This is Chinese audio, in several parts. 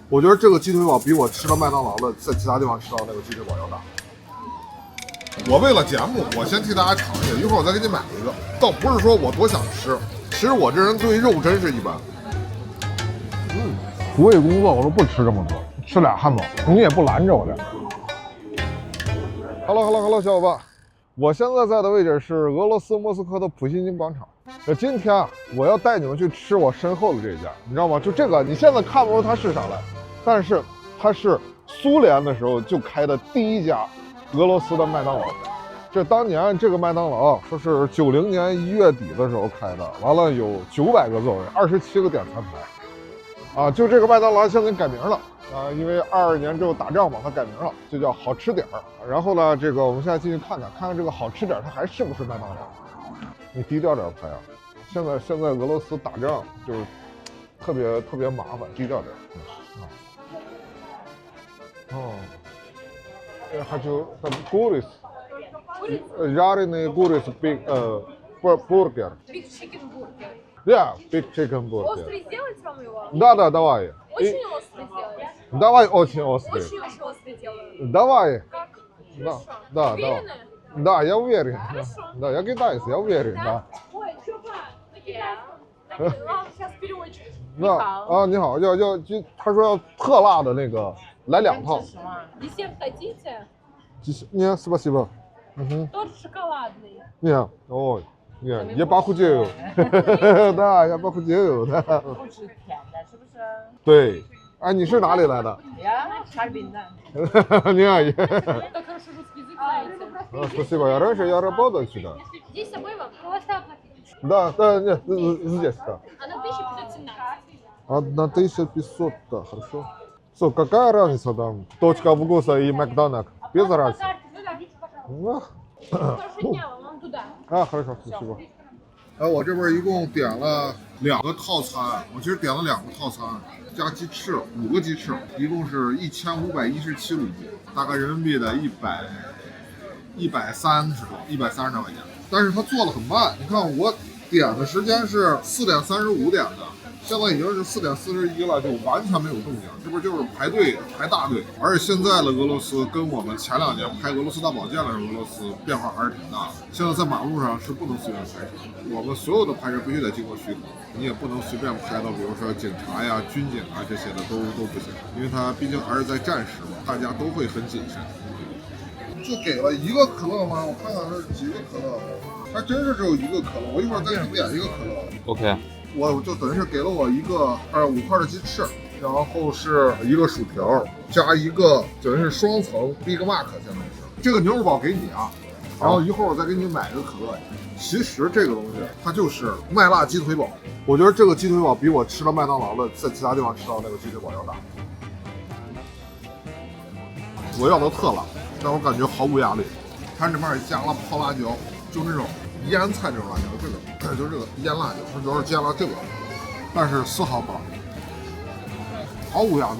我觉得这个鸡腿堡比我吃到麦当劳的在其他地方吃到那个鸡腿堡要大。我为了节目，我先替大家尝一下，一会儿我再给你买一个。倒不是说我多想吃，其实我这人对肉真是一般。不为工作我都不吃这么多，吃俩汉堡，你也不拦着我的。Hello， 小伙伴，我现在在的位置是俄罗斯莫斯科的普希金广场。今天啊，我要带你们去吃我身后的这家，你知道吗？就这个，你现在看不出它是啥来，但是它是苏联的时候就开的第一家俄罗斯的麦当劳。这当年这个麦当劳说是90年1月底的时候开的，完了有900个座位，27个点餐台。啊，就这个麦当劳现在改名了啊，因为22年之后打仗嘛，它改名了，就叫好吃点儿。然后呢，这个我们现在进去看看这个好吃点儿，它还是不是麦当劳？你低调点拍啊！现在俄罗斯打仗就是特别麻烦，低调点。哦，хочу курис, жареный курис, big бургер. Big chicken burger. Yeah, big chicken burger. Острый сделать вам его? Да, давай. Очень острый сделать. Давай очень острый. Очень острый делаю. Давай. Как? Да, да. Уверены? Да, я уверен. Хорошо. Да, я китаец, я уверен, да. Ой, чё на китайском? Ладно, сейчас переводчик. 那啊，你好，要他说要特辣的那个，来2套。Десерт хотите? Не, спасибо. Торт шоколадный. Не, ой, не, я похудею. Да, я похудею, да. 不吃甜的，是不是？对，哎，你是哪里来的？呀，哈尔滨的。你好， Как хорошо русский язык знаете. спасибо. Я раньше я работал сюда. Здесь с собой вам колоса оплатить. Да, нет, здесь, да. А на 1517. 1500, да, хорошо. Что, какая разница там? Точка вкуса и Макдональдс. Без разницы. Ну, хорошего дня вам, вам туда. 啊，хорошо， спасибо。我这边一共点了2个套餐，我其实点了2个套餐，加鸡翅5个鸡翅，一共是1517卢布，大概人民币的130多块钱。但是它做的很慢，你看我点的时间是4点35点的。现在已经是4点41了，就完全没有动静，这不就是排队排大队。而且现在的俄罗斯跟我们前2年拍俄罗斯大保健的俄罗斯变化还是挺大的。现在在马路上是不能随便拍摄，我们所有的拍摄必须得经过许可，你也不能随便拍到，比如说警察呀、军警啊这些的都不行，因为它毕竟还是在战时嘛，大家都会很谨慎。就给了1个可乐吗？我看看是几个可乐，还真是只有1个可乐。我一会儿再去点1个可乐。OK。我就等于是给了我一个5块的鸡翅，然后是1个薯条，加1个等于是双层 Big Mac， 相当于是这个牛肉堡给你啊，然后一会儿我再给你买个可乐。其实这个东西它就是麦辣鸡腿堡，我觉得这个鸡腿堡比我吃到麦当劳的在其他地方吃到那个鸡腿堡要大。我要的特辣，但我感觉毫无压力。它这边也加了泡辣椒，就那种腌菜这种辣椒，就是这个腌辣椒，它主要是加了这个，但是丝毫不辣，毫无压力。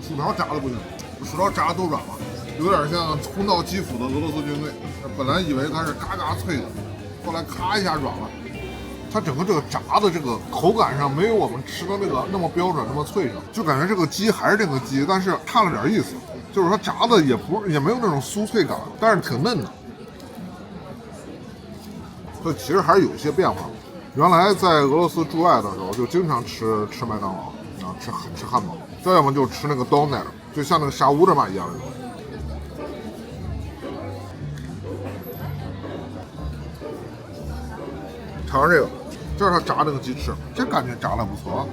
薯条炸的不行，薯条炸的都软了，有点像冲到基辅的俄罗斯军队。本来以为它是嘎嘎脆的，后来咔一下软了。它整个这个炸的这个口感上没有我们吃的那个那么标准，那么脆上，就感觉这个鸡还是这个鸡，但是差了点意思，就是它炸的也没有那种酥脆感，但是挺嫩的。所以其实还是有一些变化。原来在俄罗斯驻外的时候，就经常吃麦当劳啊，吃汉堡，再要么就吃那个 donut， 就像那个沙乌德玛一样的。尝尝这个，这是他炸那个鸡翅，这感觉炸的不错。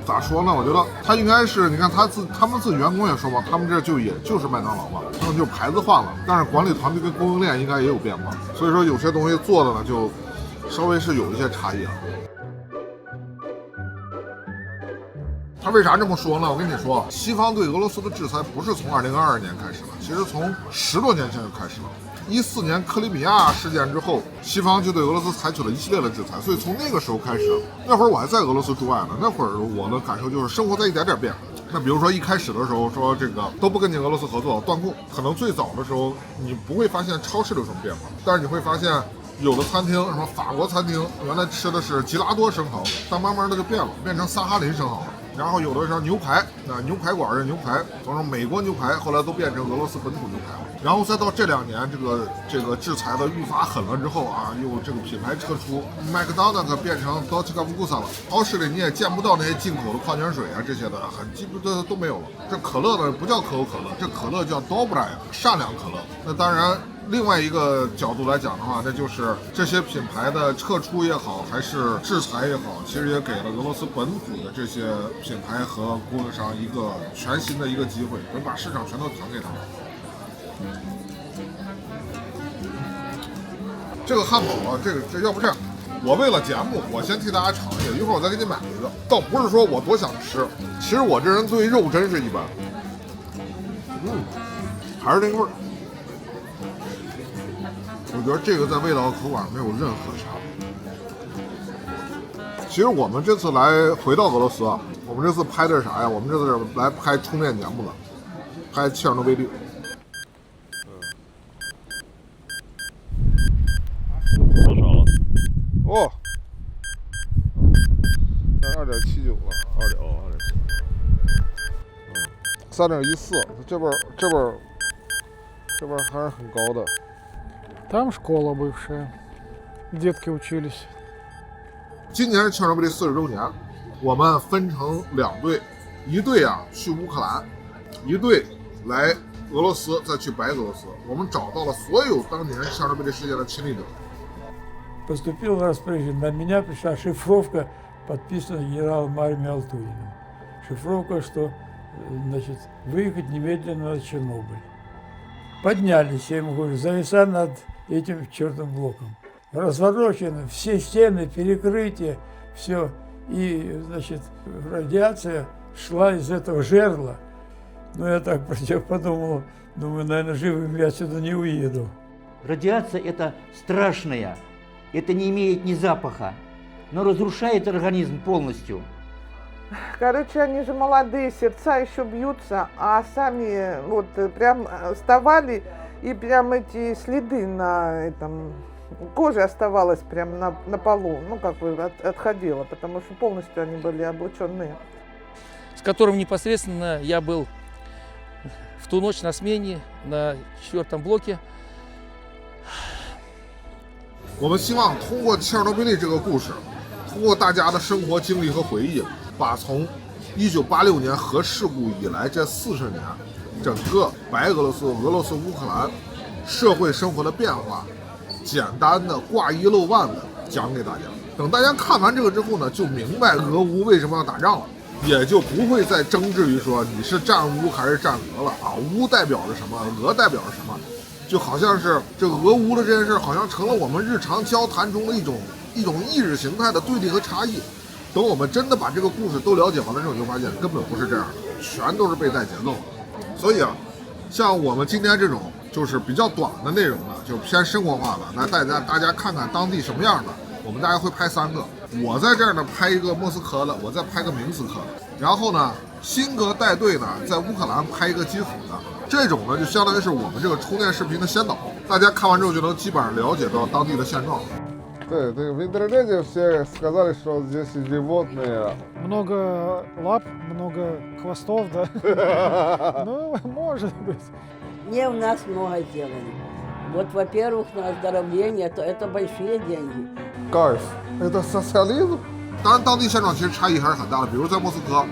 咋说呢？我觉得他应该是，你看他们自己员工也说嘛，他们这也就是麦当劳嘛，他们就牌子换了，但是管理团队跟供应链应该也有变化，所以说有些东西做的呢就稍微是有一些差异啊。他为啥这么说呢？我跟你说，西方对俄罗斯的制裁不是从2022年开始的，其实从10多年前就开始了。14年克里米亚事件之后，西方就对俄罗斯采取了一系列的制裁，所以从那个时候开始，那会儿我还在俄罗斯驻外呢，那会儿我的感受就是生活在一点点变。那比如说一开始的时候说这个都不跟你俄罗斯合作，断供，可能最早的时候你不会发现超市有什么变化，但是你会发现有的餐厅什么法国餐厅，原来吃的是吉拉多生蚝，但慢慢的就变了，变成萨哈林生蚝了。然后有的是牛排，牛排馆的牛排，从美国牛排后来都变成俄罗斯本土牛排了。然后再到这2年，这个制裁的愈发狠了之后啊，又这个品牌撤出，麦克当劳变成 Dolce Gusto 了。超市里你也见不到那些进口的矿泉水啊这些的，基本都没有了。这可乐呢不叫可口可乐，这可乐叫 Dobra 善良可乐。那当然。另外一个角度来讲的话，那就是这些品牌的撤出也好，还是制裁也好，其实也给了俄罗斯本土的这些品牌和供应商一个全新的一个机会，能把市场全都腾给他们。这个汉堡啊，这要不这样，我为了节目，我先替大家尝一下，一会儿我再给你买一个。倒不是说我多想吃，其实我这人对肉真是一般。还是那个味儿。我觉得这个在味道和口感没有任何差别。其实我们这次回到俄罗斯啊，我们这次拍的是啥呀？我们这次来拍充电节目的，拍切尔诺贝利。多少了？哦，2.79了，3.14，这边还是很高的。Там школа бывшая, детки учились. 今年是切尔诺贝利40周年，我们分成2队，一队啊去乌克兰，一队来俄罗斯，再去白俄罗斯。我们找到了所有当年切尔诺贝利事件的亲历者。Поступил распоряжение. На меня пришла шифровка, подписана генералом армии Алтуиным. Шифровка, что, значит, выехать немедленно на Чернобыль. Поднялись, я ему говорю, зависа над этим чертовым блоком. Разворочены все стены, перекрытие, все. И, значит, радиация шла из этого жерла. Ну, я так подумал, думаю, наверное, живым я отсюда не уеду. Радиация – это страшная, это не имеет ни запаха, но разрушает организм полностью. Короче, они же молодые, сердца еще бьются, а сами вот прям вставали, и прям эти следы на этом, коже оставалась прям на полу, ну как бы отходила, потому что полностью они были облученные. С которым непосредственно я был в ту ночь на смене на 4-м блоке. 我们希望通过切尔诺贝利这个故事，通过大家的生活经历和回忆，把从1986年核事故以来这40年，整个白俄罗斯、俄罗斯、乌克兰社会生活的变化，简单的挂一漏万的讲给大家。等大家看完这个之后呢，就明白俄乌为什么要打仗了，也就不会再争执于说你是战乌还是战俄了啊，乌代表着什么，俄代表着什么。就好像是这个俄乌的这件事，好像成了我们日常交谈中的一种意识形态的对立和差异。等我们真的把这个故事都了解完了之后，你就发现根本不是这样的，全都是被带节奏的。所以啊，像我们今天这种就是比较短的内容呢，就偏生活化的，来带大家看看当地什么样的。我们大概会拍3个，我在这儿呢拍一个莫斯科的，我再拍个明斯克的，然后呢，辛格带队呢在乌克兰拍一个基辅的。这种呢，就相当于是我们这个充电视频的先导，大家看完之后就能基本上了解到当地的现状。对，这个в интернете все сказали, что здесь животные. Много лап, много хвостов, да? Ну, может быть. Не у нас много делали. Вот, во-первых, на оздоровление, то это большие деньги. Кайф. Это социализм? 当然，当地现状其实差异还是很大的。比如在莫斯科，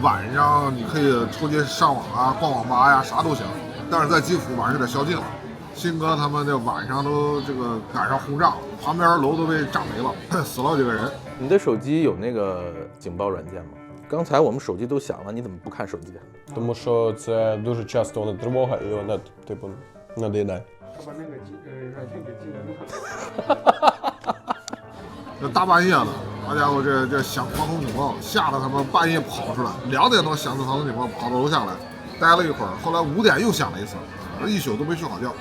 晚上你可以出去上网啊、逛网吧呀，啥都行。但是在基辅晚上就得宵禁了。辛哥他们这晚上都这个赶上轰炸了，旁边楼都被炸没了，死了几个人。你的手机有那个警报软件吗？刚才我们手机都响了，你怎么不看手机？ Тому що це дуже часто вона тривога і вона, типу, надоїдає. 这大半夜的，好家伙，这响防空警报，吓得他们半夜跑出来，2点多响的防空警报，跑到楼下来，待了一会儿，后来5点又响了一次，一宿都没睡好觉，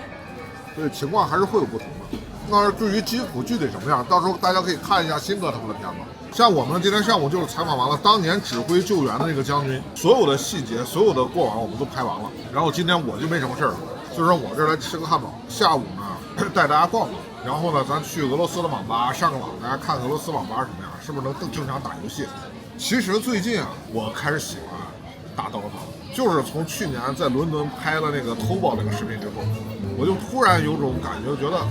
所以情况还是会有不同的。那至于基辅具体什么样，到时候大家可以看一下辛哥他们的片子。像我们今天上午就是采访完了当年指挥救援的那个将军，所有的细节、所有的过往我们都拍完了。然后今天我就没什么事儿了，所以说我这儿来吃个汉堡，下午呢带大家逛逛。然后呢，咱去俄罗斯的网吧上个网，大家看俄罗斯网吧什么样，是不是能更正常打游戏？其实最近啊，我开始喜欢打DOTA，就是从去年在伦敦拍了那个偷宝那个视频之后，我就突然有种感觉，觉得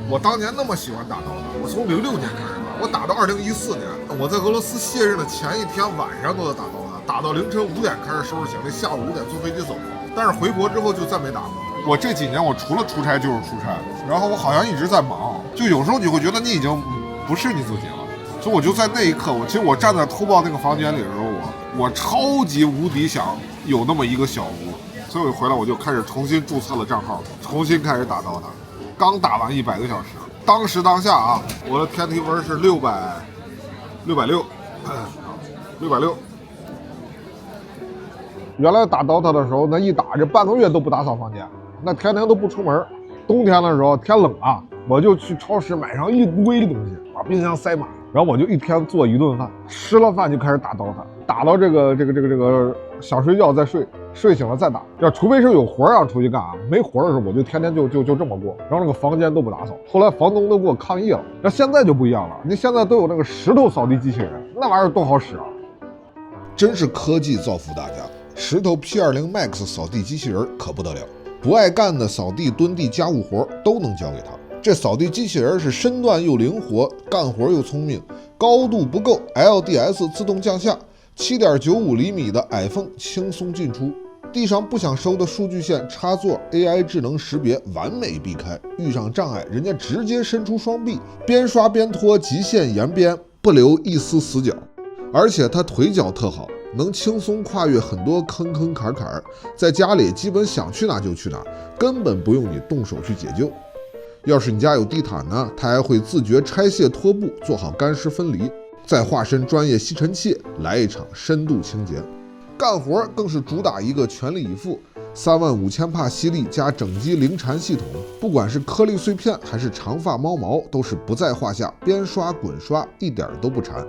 我当年那么喜欢打DOTA，我从06年开始打，我打到2014年，我在俄罗斯卸任的前一天晚上都在打DOTA，打到凌晨5点开始收拾行李，下午5点坐飞机走。但是回国之后就再没打过。我这几年我除了出差就是出差，然后我好像一直在忙，就有时候你会觉得你已经不是你自己了。所以我就在那一刻，其实我站在偷报那个房间里的时候，我超级无敌想有那么一个小屋，所以我回来我就开始重新注册了账号，重新开始打DOTA，刚打完100个小时，当时当下啊，我的天梯分是660。原来打DOTA的时候，那一打这半个月都不打扫房间，那天天都不出门。冬天的时候天冷啊，我就去超市买上一堆东西，把冰箱塞满，然后我就一天做1顿饭，吃了饭就开始打DOTA，打到这个想睡觉再睡，睡醒了再打。要除非是有活让出去干啊，没活的时候我就天天就这么过，然后那个房间都不打扫。后来房东都给我抗议了，那现在就不一样了，你现在都有那个石头扫地机器人，那玩意儿多好使啊！真是科技造福大家。石头 P20 Max 扫地机器人可不得了，不爱干的扫地、蹲地、家务活都能交给它。这扫地机器人是身段又灵活，干活又聪明，高度不够 LDS 自动降下，7.95厘米的矮缝轻松进出，地上不想收的数据线插座 AI 智能识别完美避开，遇上障碍人家直接伸出双臂，边刷边拖，极限延边，不留一丝死角。而且它腿脚特好，能轻松跨越很多坑坎坎，在家里基本想去哪就去哪，根本不用你动手去解救。要是你家有地毯呢，它还会自觉拆卸拖布，做好干湿分离，再化身专业吸尘器来一场深度清洁。干活更是主打一个全力以赴，35000帕吸力加整机零缠系统，不管是颗粒碎片还是长发猫毛，都是不在话下，边刷滚刷一点都不馋。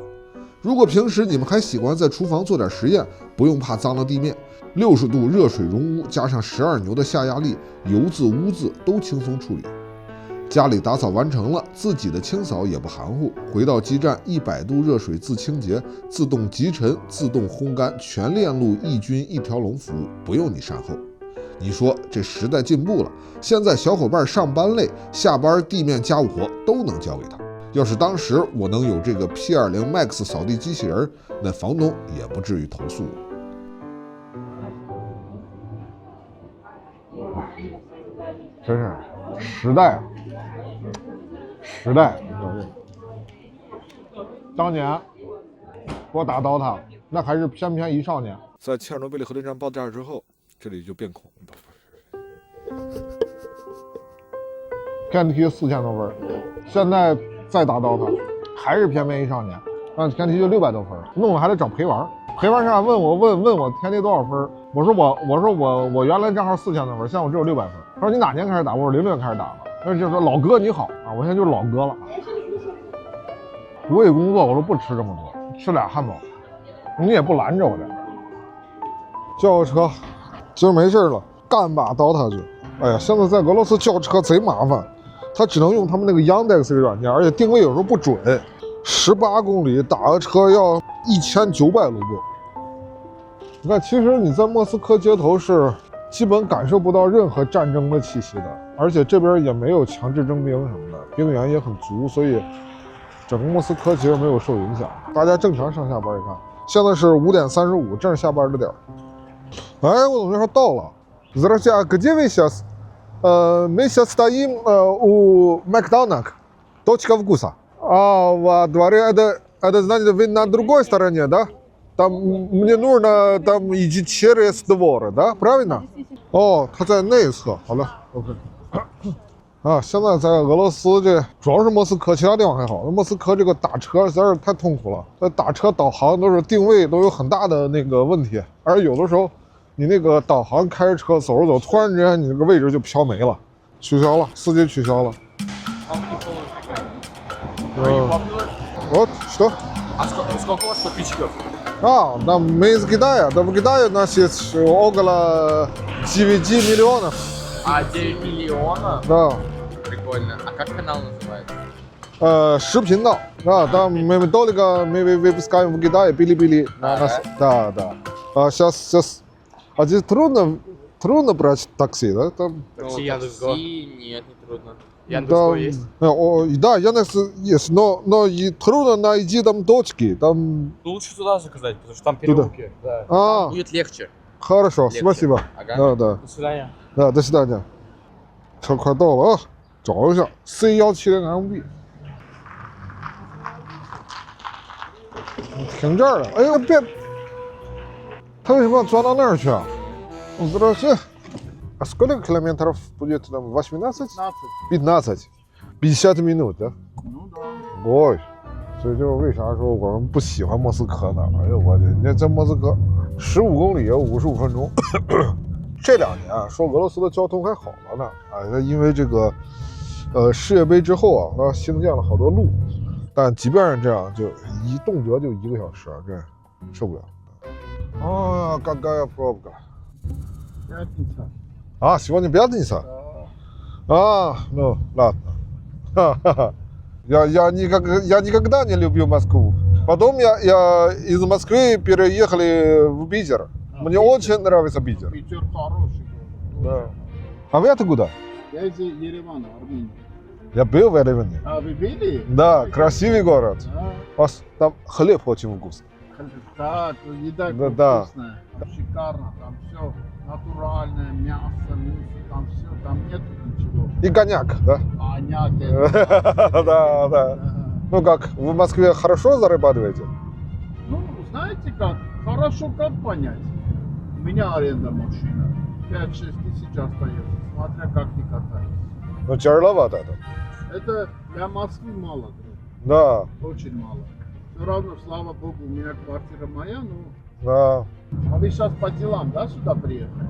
如果平时你们还喜欢在厨房做点实验，不用怕脏了地面，60度热水熔污加上12牛的下压力，油渍污渍都轻松处理。家里打扫完成了，自己的清扫也不含糊，回到基站100度热水自清洁，自动集尘，自动烘干，全链路一均一条龙服务，不用你善后。你说这时代进步了，现在小伙伴上班累，下班地面家务活都能交给他。要是当时我能有这个 P20 Max 扫地机器人，那房东也不至于投诉我。真是时代啊，时代！当年我打DOTA，那还是翩翩一少年。在切尔诺贝利核电站爆炸之后，这里就变空。天梯4000多分，现在再打DOTA，还是翩翩一少年，但天梯就600多分，弄了还得找陪玩。陪玩上问我天梯多少分？我说我原来账号4000多分，现在我只有600分。他说你哪年开始打？我说06年开始打的。那就是说老哥你好啊，我现在就是老哥了。不为工作，我说不吃这么多，吃俩汉堡，你也不拦着我这。叫个车，今儿没事了，干把DOTA去。哎呀，现在在俄罗斯叫车贼麻烦。他只能用他们那个 Yandex 这个软件，而且定位有时候不准，18公里打个车要1900卢布。你看，其实你在莫斯科街头是基本感受不到任何战争的气息的，而且这边也没有强制征兵什么的，兵源也很足，所以整个莫斯科其实没有受影响，大家正常上下班。你看，现在是5点35，正是下班的点儿。哎，我怎么说到了 ？Здравствуйте, где вы сейчас? Мы сейчас стоим у Макдональдса. Точка вкуса. А во дворе это значит, вы на другой стороне, да? Там мне нужно там идти через двор, да? Правильно? 哦，他在内侧。好了 ，OK。啊，现在在俄罗斯这主要是莫斯科，其他地方还好。莫斯科这个打车实在是太痛苦了，那打车导航都是定位都有很大的那个问题，而有的时候。你那个导航开着车走着走，突然之间你这个位置就飘没了，取消了，司机取消了。Вот что? Сколько у вас подписчиков? Да, мы из Китая. Да, в Китае у нас есть около 9 миллионов. 9 миллионов? Да. Прикольно. Прикольно. А как канал называется? 视频道. Да, там мы только мы выпускаем в Китае Билибили. Да, да. А сейчас. А здесь трудно брать такси, да? Там. Такси Яндекс.Го? Нет, не трудно. Яндекс.Го есть? Да, Яндекс есть, но и трудно найти там точки. Там... Лучше туда заказать, потому что там переулки. Да. А, будет легче. Хорошо, легче. спасибо. Ага. Да, да. До свидания. Да, до свидания. 车快到了啊，找一下 C1700MB。停这儿了，哎呦别，他为什么要钻到那儿去啊？我不知道是。А сколько километров будет там? 18? 15. 50 минут, да? Ну да. Ой，所以就是为啥说我们不喜欢莫斯科呢？哎呦我去，你看这莫斯科15公里要55分钟。这2年啊，说俄罗斯的交通还好了呢，啊，因为这个世界杯之后啊，它兴建了好多路，但即便是这样，就动辄就1个小时，这受不了。啊，какая пробка? А, сегодня пятница? А, ну ладно. Я никогда не любил Москву. Потом я из Москвы переехали в Питер. Мне очень нравится Питер. Питер хороший. Да. А вы откуда? Я из Еревана, Армения. Я был в Ереване. А вы были? Да, красивый город. Да. Там хлеб очень вкусный. Да, еда Да. вкусная. Шикарно, там все натуральное, мясо, там все, там нет ничего. И коньяк, да? Коньяк. Да, да. Ну как, вы в Москве хорошо зарабатываете? Ну, знаете как, хорошо как понять. У меня аренда машина. 5-6 тысяч остается, смотря как ты катаешься. Ну, тяжеловато это. Это для Москвы мало, друг. Да. Очень мало. Все равно, слава богу, у меня квартира моя, ну... Да. А вы сейчас по делам, да, сюда приехали?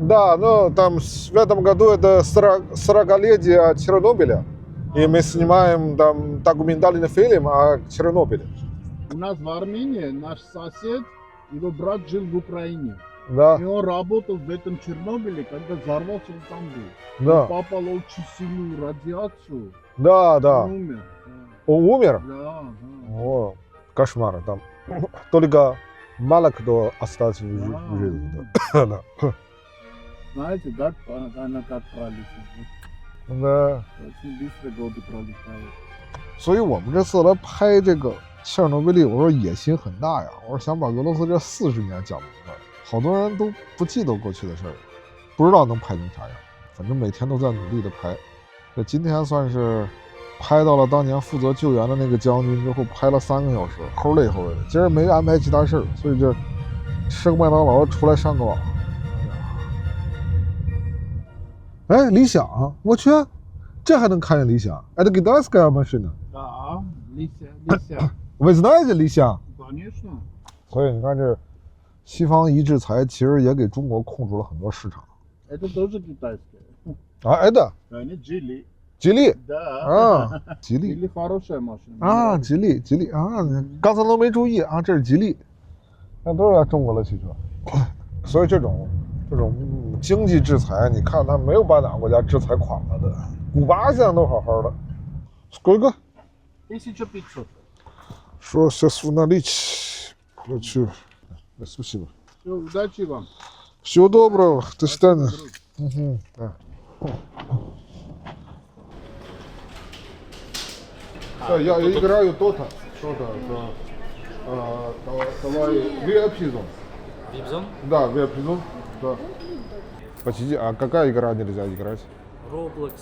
Да, ну там в этом году это 40-летие от Чернобыля. И мы снимаем там документальный фильм о Чернобыле. У нас в Армении наш сосед, его брат жил в Украине. Да. И он работал в этом Чернобыле, когда взорвался, он там был. Да. Он попал в очень сильную радиацию. Да, да. Он умер. Он умер? Да, да. О, кошмар. Там только мало кто остался в жизни. Да. Знаете, как она как пролетит? Да. Очень быстро годы пролетают. 所以我们这次来拍这个切尔诺贝利，我说野心很大呀，我说想把俄罗斯这40年讲明白。好多人都不记得过去的事儿，不知道能拍成啥样。反正每天都在努力的拍。这今天算是拍到了当年负责救援的那个将军之后，拍了3个小时，齁累齁累的。今儿没安排其他事儿，所以这吃个麦当劳出来上个网。哎，理想，我去，这还能看见理想？Это китайская машина? Да, Лися. Вы знаете理想？ Конечно. 所以你看这。西方一制裁，其实也给中国控制了很多市场。Это тоже китайское. А это? Они Geely. Geely? Да. А, Geely. Geely хорошая машина. А, Geely啊，刚才都没注意啊，这是吉利，那都是中国的汽车。所以这种经济制裁，你看它没有把哪个国家制裁垮了的。古巴现在都好好的。Сколько? 1500. Что сейчас в наличии? Получу. Спасибо. Все, удачи вам. Всего доброго. До свидания. Угу, да. Да, я играю Dota. Что-то. Давай VIP зон. VIP зон? Да, VIP зон. Да. Почти. А какая игра нельзя играть? Roblox,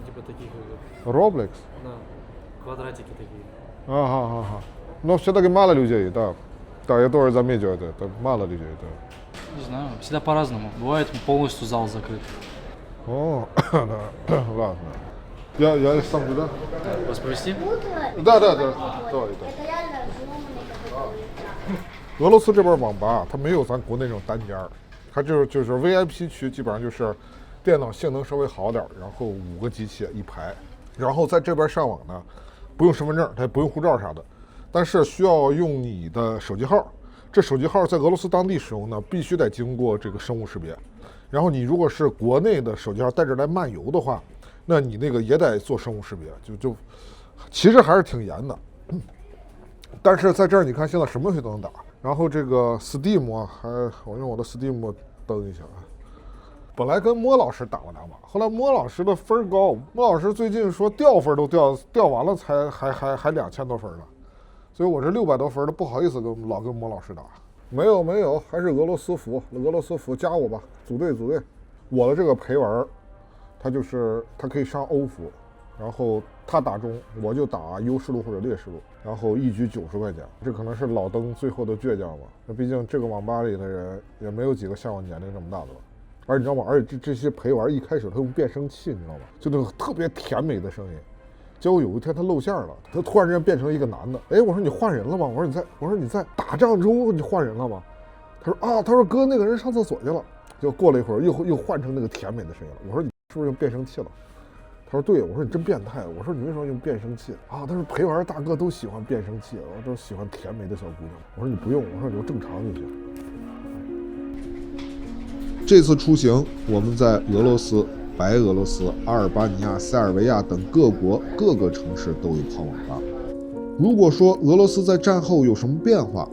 типа таких игр. Roblox? Да. Квадратики такие. Ага. Но все-таки мало людей, да. Да, я тоже заметил это мало людей, да. Не знаю, всегда по-разному. Бывает полностью зал закрыт. О, да, ладно. Я сам туда. Вас провести? Да.俄罗斯这边网吧，它没有咱国内那种单间儿，它就是 VIP 区，基本上就是电脑性能稍微好点，然后5个机器一排，然后在这边上网呢，不用身份证，它也不用护照啥的。但是需要用你的手机号，这手机号在俄罗斯当地使用呢，必须得经过这个生物识别。然后你如果是国内的手机号带着来漫游的话，那你那个也得做生物识别，就其实还是挺严的。但是在这儿你看，现在什么游戏都能打。然后这个 Steam 啊，我用我的 Steam 登一下啊。本来跟莫老师打了2把，后来莫老师的分高，莫老师最近说掉分都掉完了才还2000多分呢，所以我这600多分的不好意思老跟莫老师打。没有，还是俄罗斯服，加我吧，组队。我的这个陪玩，他可以上欧服，然后他打中，我就打优势路或者劣势路，然后1局90块钱，这可能是老登最后的倔强吧。那毕竟这个网吧里的人也没有几个像我年龄这么大的吧。而你知道吗？而且这些陪玩一开始他用变声器，你知道吗？就那种特别甜美的声音。结果有一天他露馅了，他突然之间变成一个男的。哎，我说你换人了吗？我说你在打仗中你换人了吗？他说啊，他说哥那个人上厕所去了。就过了一会儿又换成那个甜美的声音了。我说你是不是用变声器了？他说对。我说你真变态。我说你为什么用变声器啊？他说陪玩大哥都喜欢变声器，都喜欢甜美的小姑娘。我说你不用，我说你就正常就行。这次出行，我们在俄罗斯、白俄罗斯、阿尔巴尼亚、塞尔维亚等各国各个城市都有泡网吧。如果说俄罗斯在战后有什么变化，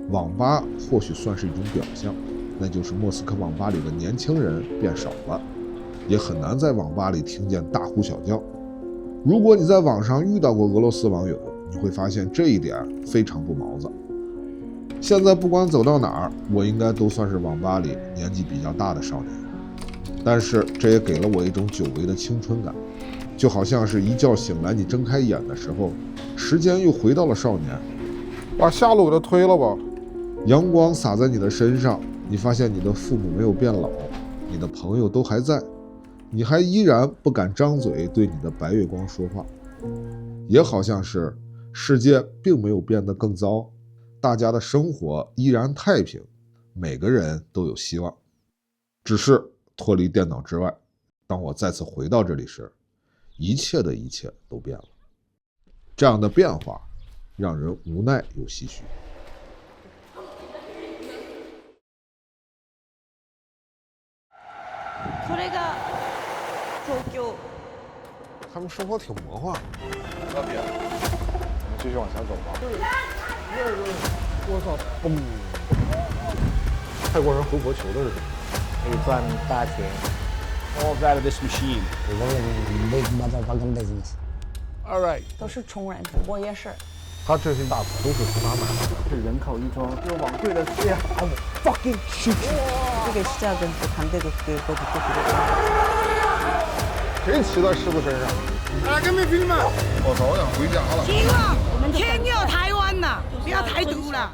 网吧或许算是一种表象，那就是莫斯科网吧里的年轻人变少了，也很难在网吧里听见大呼小叫。如果你在网上遇到过俄罗斯网友，你会发现这一点非常不毛子。现在不管走到哪儿，我应该都算是网吧里年纪比较大的少年，但是这也给了我一种久违的青春感，就好像是一觉醒来，你睁开眼的时候，时间又回到了少年。把下路给他推了吧。阳光洒在你的身上，你发现你的父母没有变老，你的朋友都还在，你还依然不敢张嘴对你的白月光说话，也好像是世界并没有变得更糟，大家的生活依然太平，每个人都有希望。只是脱离电脑之外，当我再次回到这里时，一切的一切都变了。这样的变化让人无奈又唏嘘。他们生活挺魔幻。我们继续往前走吧。我操！嘣！泰国人回国球的是什么？可以赚大钱。All out of this machine. Big motherfucking business. All right. 都是穷人，我也是。他这些大头都是从哪买的？是人口一中，就往对了对呀 ，I will fucking shoot you. 그게 시작은 또 반대국들과 북극들과. 谁骑在狮子身上？啊，跟没film吗？我操，我想回家了。希望天佑台湾呐，不要台独了。